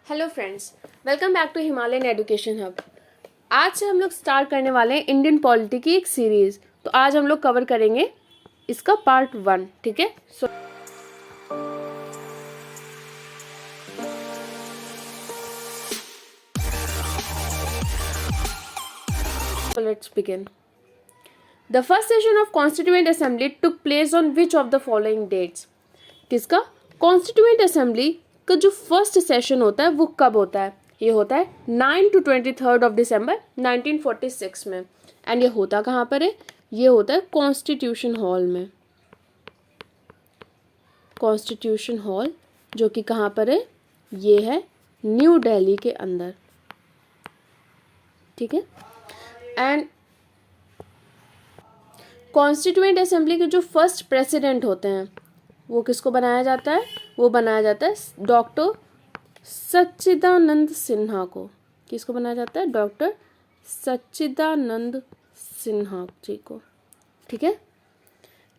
Hello friends, welcome back to Himalayan education hub. आज से हम लोग स्टार्ट करने वाले हैं इंडियन पॉलिटी की एक सीरीज। तो आज हम लोग कवर करेंगे इसका पार्ट 1। ठीक है, so let's begin. The first session of constituent assembly took place on which of the following dates. किसका? कॉन्स्टिट्यूएंट असेंबली का जो फर्स्ट सेशन होता है वो कब होता है? ये होता है 9 to 23 ऑफ दिसंबर 1946 में। एंड ये होता कहाँ पर है? ये होता है कॉन्स्टिट्यूशन हॉल में। कॉन्स्टिट्यूशन हॉल जो कि कहाँ पर है? ये है न्यू दिल्ली के अंदर। ठीक है। एंड कॉन्स्टिट्यूएंट असेंबली के जो फर्स्ट प्रेसिडेंट होते हैं वो किसको बनाया जाता है? वो बनाया जाता है डॉक्टर सच्चिदानंद सिन्हा को। किसको बनाया जाता है? डॉक्टर सच्चिदानंद सिन्हा जी को। ठीक है।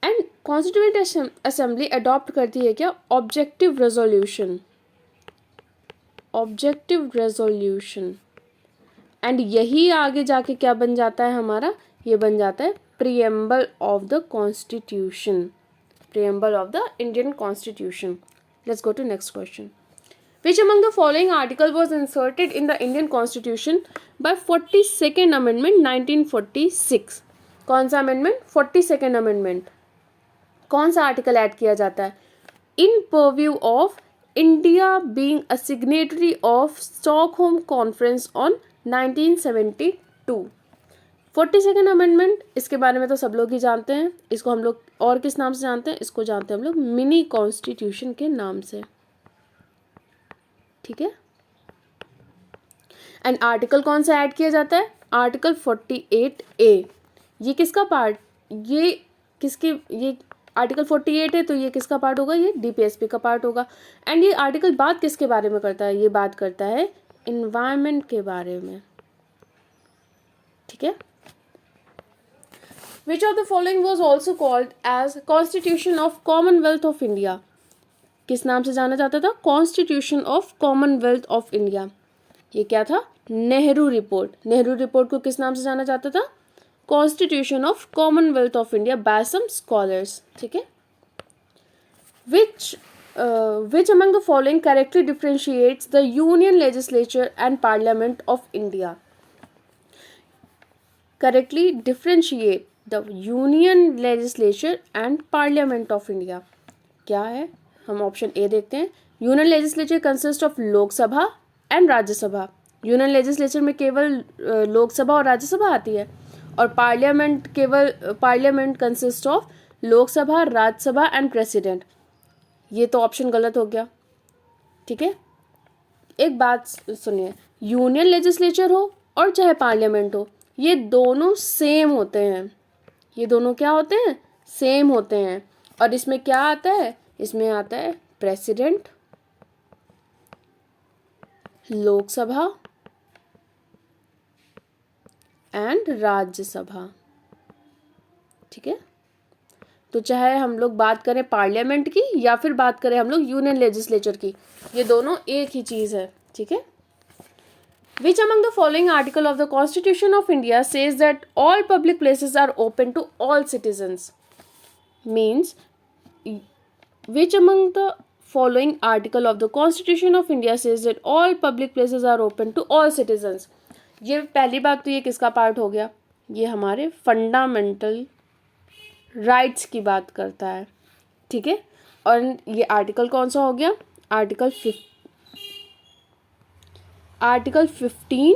एंड कॉन्स्टिट्यूएंट असेंबली अडॉप्ट करती है क्या? Objective resolution. Objective resolution. And यही आगे जाके क्या बन जाता है हमारा? ये बन जाता है preamble of the constitution. Preamble of the Indian constitution. Let's go to next question. Which among the following article was inserted in the Indian Constitution by 42nd Amendment 1946? कौन सा अमेंडमेंट? 42nd amendment. कौन सा article add किया जाता है? In purview of India being a signatory of Stockholm conference on 1972। 42nd amendment, इसके बारे में तो सब लोग ही जानते हैं। इसको हम लोग और किस नाम से जानते हैं? इसको जानते हैं हम लोग मिनी कॉन्स्टिट्यूशन के नाम से। ठीक है। एंड आर्टिकल कौन सा ऐड किया जाता है? Article 48A। ये किसका पार्ट? ये किसके? ये आर्टिकल 48 है तो ये किसका पार्ट होगा? ये डीपीएसपी का पार्ट होगा। एंड ये आर्टिकल बात किसके बारे में करता है? ये बात करता है इन्वायरमेंट के बारे में। ठीक है। Which of the following was also called as constitution of commonwealth of India? किस नाम से जाना जाता था? Constitution of commonwealth of India. ये क्या था? नेहरू रिपोर्ट। नेहरू रिपोर्ट को किस नाम से जाना जाता था? Constitution of commonwealth of India by some scholars. ठीक है। Which among the following correctly differentiates the union legislature and parliament of India? Correctly differentiate the union legislature and parliament of India क्या है? हम ऑप्शन ए देखते हैं। Union legislature consist of Lok Sabha and Rajya Sabha. Union legislature में केवल लोकसभा और राज्यसभा आती है। और parliament consist of Lok Sabha, Rajya Sabha and president. ये तो ऑप्शन गलत हो गया। ठीक है। एक बात सुनिए, यूनियन लेजिस्लेचर हो और चाहे पार्लियामेंट हो, ये दोनों सेम होते हैं। ये दोनों क्या होते हैं? सेम होते हैं। और इसमें क्या आता है? इसमें आता है प्रेसिडेंट, लोकसभा एंड राज्यसभा। ठीक है। तो चाहे हम लोग बात करें पार्लियामेंट की या फिर बात करें हम लोग यूनियन लेजिस्लेचर की, ये दोनों एक ही चीज है। ठीक है। Which among the following article of the Constitution of India says that all public places are open to all citizens? Means, which among the following article of the Constitution of India says that all public places are open to all citizens? ये पहली बात तो ये किसका part हो गया? ये हमारे फंडामेंटल राइट्स की बात करता है। ठीक है। और ये आर्टिकल कौन सा हो गया? आर्टिकल 15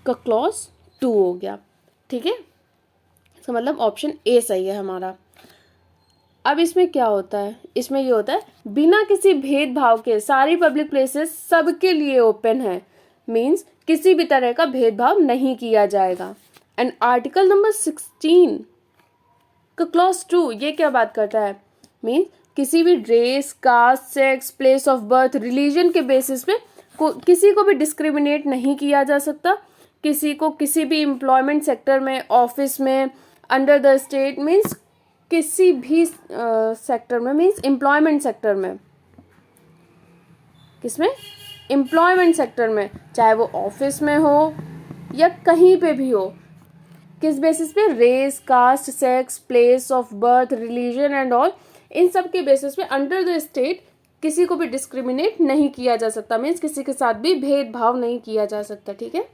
का क्लॉज 2 हो गया। ठीक है। इसका मतलब ऑप्शन ए सही है हमारा। अब इसमें क्या होता है? इसमें ये होता है बिना किसी भेदभाव के सारी पब्लिक प्लेसेस सबके लिए ओपन है। मींस किसी भी तरह का भेदभाव नहीं किया जाएगा। एंड आर्टिकल नंबर 16 का क्लॉज 2 ये क्या बात करता है? मींस किसी भी race, caste, sex, place of birth, religion के बेसिस पे किसी को भी डिस्क्रिमिनेट नहीं किया जा सकता। किसी को किसी भी एम्प्लॉयमेंट सेक्टर में, ऑफिस में, अंडर द स्टेट, मींस किसी भी सेक्टर में, मींस एम्प्लॉयमेंट सेक्टर में, किसमें? एम्प्लॉयमेंट सेक्टर में, चाहे वो ऑफिस में हो या कहीं पे भी हो, किस बेसिस पे, race, caste, sex, place of birth, religion and all, इन सब के बेसिस पे अंडर द स्टेट किसी को भी डिस्क्रिमिनेट नहीं किया जा सकता, मीन्स किसी के साथ भी भेदभाव नहीं किया जा सकता, ठीक है।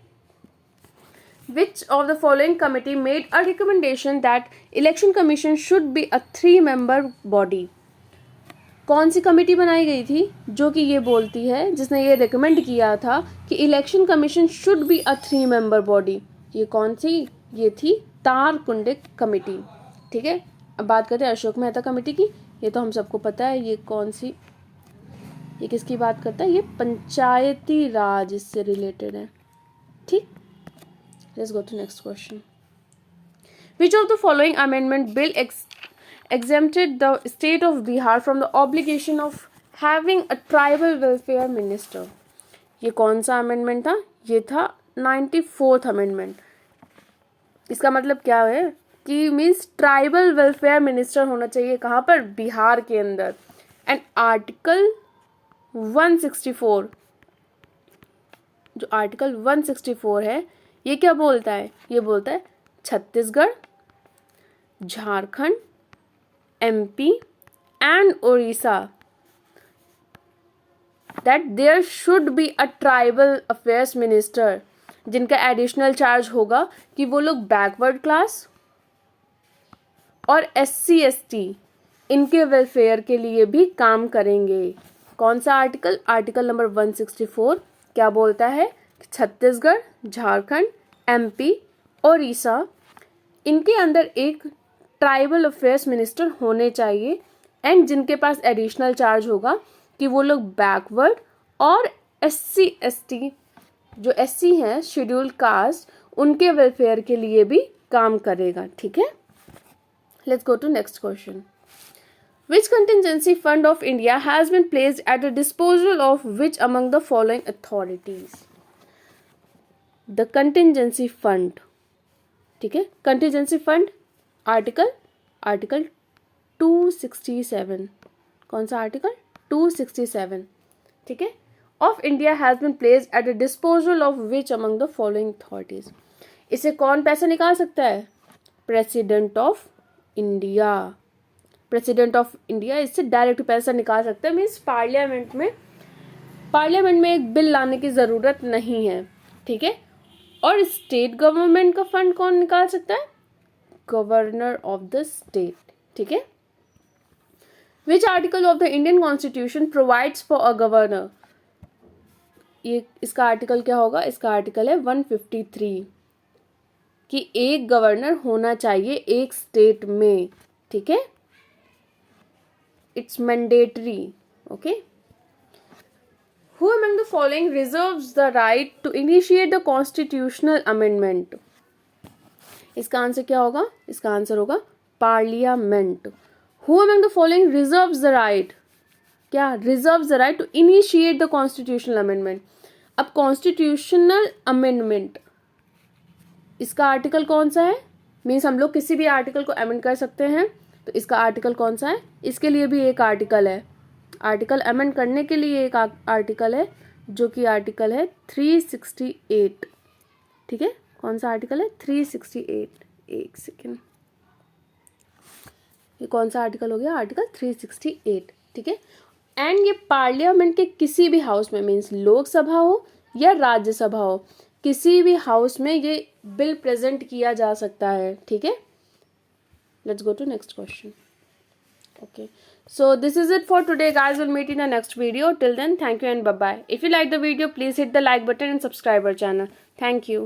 Which of the following committee made a recommendation that election commission should be a 3-member body? कौन सी कमेटी बनाई गई थी जो कि ये बोलती है, जिसने ये रिकमेंड किया था कि election commission should be a 3-member body? ये कौन सी? ये थी तारकुंडे कमेटी, ठीक है। अब बात करते हैं अशोक मेहता कमेटी की। ये तो हम सबको पता है, ये कौन सी, ये किसकी बात करता है? ये पंचायती राज इससे रिलेटेड है, ठीक। Let's go to next question. Which of the following amendment bill exempted the state of Bihar from the obligation of having a tribal welfare minister? ये कौन सा अमेंडमेंट था? ये था 94th अमेंडमेंट। इसका मतलब क्या है कि मीन्स ट्राइबल वेलफेयर मिनिस्टर होना चाहिए कहाँ पर? बिहार के अंदर। एंड आर्टिकल 164, जो आर्टिकल 164 है, ये क्या बोलता है? ये बोलता है Chhattisgarh, Jharkhand, MP and Orissa that there should be a tribal affairs minister, जिनका एडिशनल चार्ज होगा कि वो लोग बैकवर्ड क्लास और SC ST इनके वेलफेयर के लिए भी काम करेंगे। कौन सा आर्टिकल? आर्टिकल नंबर 164 क्या बोलता है? छत्तीसगढ़, झारखंड, MP, ओडिशा, इनके अंदर एक ट्राइबल अफेयर्स मिनिस्टर होने चाहिए एंड जिनके पास एडिशनल चार्ज होगा कि वो लोग बैकवर्ड और SC ST, जो SC हैं शेड्यूल्ड कास्ट, उनके वेलफेयर के लिए भी काम करेगा, ठीक है। Let's go to next question. Which contingency fund of India has been placed at the disposal of which among the following authorities? The contingency fund, ठीक है। contingency fund आर्टिकल 267, कौन सा आर्टिकल? 267, ठीक है। Of India has been placed at the disposal of which among the following authorities? इसे कौन पैसा निकाल सकता है? President of India. President of India इससे डायरेक्ट पैसा निकाल सकता है, मीन्स पार्लियामेंट में एक बिल लाने की ज़रूरत नहीं है, ठीक है। और स्टेट गवर्नमेंट का फंड कौन निकाल सकता है? गवर्नर ऑफ द स्टेट, ठीक है। Which article of the Indian constitution provides for a governor? ये इसका आर्टिकल क्या होगा? इसका आर्टिकल है 153 कि एक गवर्नर होना चाहिए एक स्टेट में, ठीक है। It's mandatory, okay. Who among the following reserves the right to initiate the constitutional amendment? इसका आंसर क्या होगा? इसका आंसर होगा parliament. Who among the following reserves the right? क्या? reserves the right to initiate the constitutional amendment. अब constitutional amendment इसका article कौन सा है? मीन्स हम लोग किसी भी आर्टिकल को अमेंड कर सकते हैं, तो इसका आर्टिकल कौन सा है? इसके लिए भी एक आर्टिकल है, आर्टिकल अमेंड करने के लिए एक आर्टिकल है, जो कि आर्टिकल है 368, ठीक है। कौन सा आर्टिकल है? 368। एक सेकेंड, ये कौन सा आर्टिकल हो गया? आर्टिकल 368, ठीक है। एंड ये पार्लियामेंट के किसी भी हाउस में, मीन्स लोकसभा हो या राज्यसभा हो, किसी भी हाउस में ये बिल प्रेजेंट किया जा सकता है, ठीक है। Let's go to next question. Okay, so this is it for today, guys. We'll meet in the next video. Till then, thank you and bye bye. If you like the video, please hit the like button and subscribe our channel. Thank you.